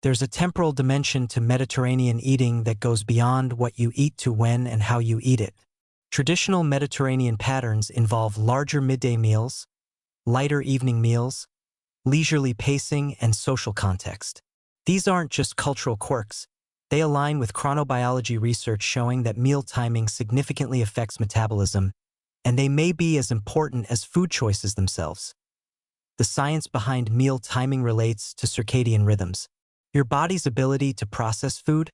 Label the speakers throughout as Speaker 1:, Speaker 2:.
Speaker 1: There's a temporal dimension to Mediterranean eating that goes beyond what you eat to when and how you eat it. Traditional Mediterranean patterns involve larger midday meals, lighter evening meals, leisurely pacing, and social context. These aren't just cultural quirks. They align with chronobiology research showing that meal timing significantly affects metabolism, and they may be as important as food choices themselves. The science behind meal timing relates to circadian rhythms. Your body's ability to process food,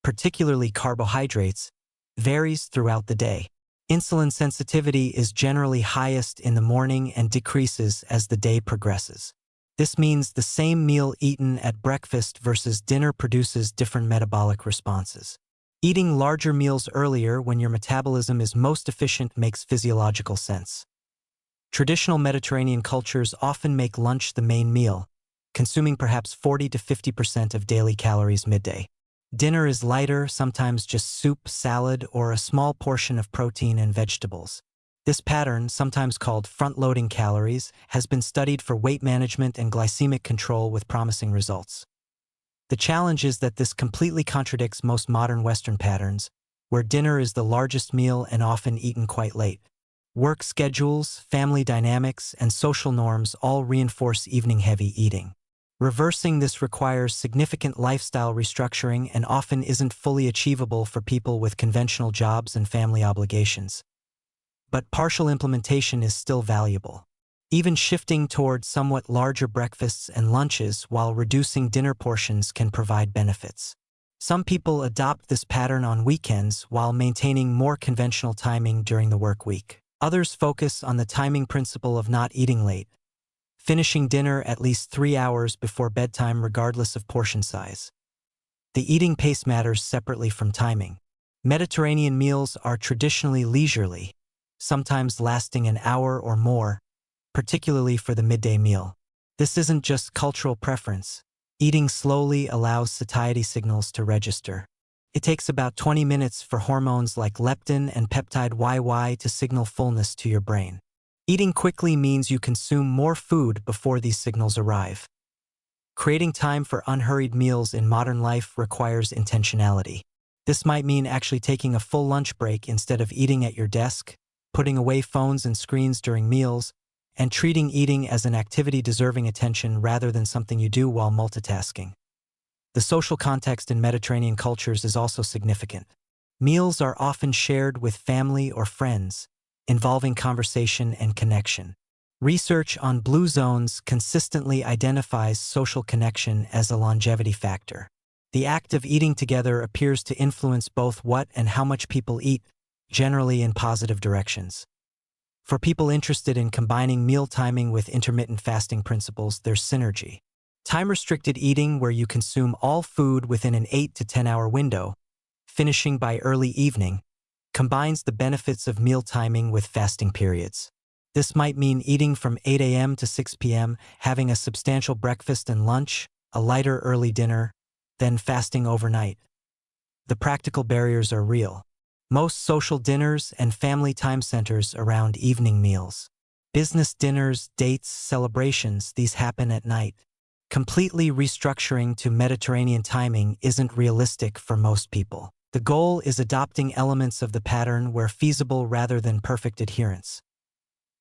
Speaker 1: particularly carbohydrates, varies throughout the day. Insulin sensitivity is generally highest in the morning and decreases as the day progresses. This means the same meal eaten at breakfast versus dinner produces different metabolic responses. Eating larger meals earlier when your metabolism is most efficient makes physiological sense. Traditional Mediterranean cultures often make lunch the main meal, consuming perhaps 40 to 50% of daily calories midday. Dinner is lighter, sometimes just soup, salad, or a small portion of protein and vegetables. This pattern, sometimes called front-loading calories, has been studied for weight management and glycemic control with promising results. The challenge is that this completely contradicts most modern Western patterns, where dinner is the largest meal and often eaten quite late. Work schedules, family dynamics, and social norms all reinforce evening-heavy eating. Reversing this requires significant lifestyle restructuring and often isn't fully achievable for people with conventional jobs and family obligations. But partial implementation is still valuable. Even shifting toward somewhat larger breakfasts and lunches while reducing dinner portions can provide benefits. Some people adopt this pattern on weekends while maintaining more conventional timing during the work week. Others focus on the timing principle of not eating late, finishing dinner at least 3 hours before bedtime regardless of portion size. The eating pace matters separately from timing. Mediterranean meals are traditionally leisurely, sometimes lasting an hour or more, particularly for the midday meal. This isn't just cultural preference. Eating slowly allows satiety signals to register. It takes about 20 minutes for hormones like leptin and peptide YY to signal fullness to your brain. Eating quickly means you consume more food before these signals arrive. Creating time for unhurried meals in modern life requires intentionality. This might mean actually taking a full lunch break instead of eating at your desk, putting away phones and screens during meals, and treating eating as an activity deserving attention rather than something you do while multitasking. The social context in Mediterranean cultures is also significant. Meals are often shared with family or friends, involving conversation and connection. Research on blue zones consistently identifies social connection as a longevity factor. The act of eating together appears to influence both what and how much people eat, generally in positive directions. For people interested in combining meal timing with intermittent fasting principles, there's synergy. Time-restricted eating, where you consume all food within an 8 to 10-hour window, finishing by early evening, combines the benefits of meal timing with fasting periods. This might mean eating from 8 a.m. to 6 p.m., having a substantial breakfast and lunch, a lighter early dinner, then fasting overnight. The practical barriers are real. Most social dinners and family time centers around evening meals. Business dinners, dates, celebrations, these happen at night. Completely restructuring to Mediterranean timing isn't realistic for most people. The goal is adopting elements of the pattern where feasible rather than perfect adherence.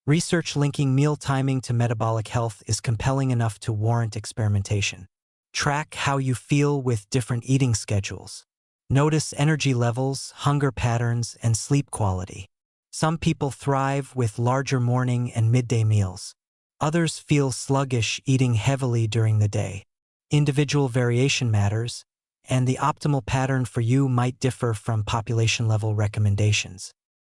Speaker 1: Research linking meal timing to metabolic health is compelling enough to warrant experimentation. Track how you feel with different eating schedules. Notice energy levels, hunger patterns, and sleep quality. Some people thrive with larger morning and midday meals. Others feel sluggish eating heavily during the day. Individual variation matters, and the optimal pattern for you might differ from population-level recommendations.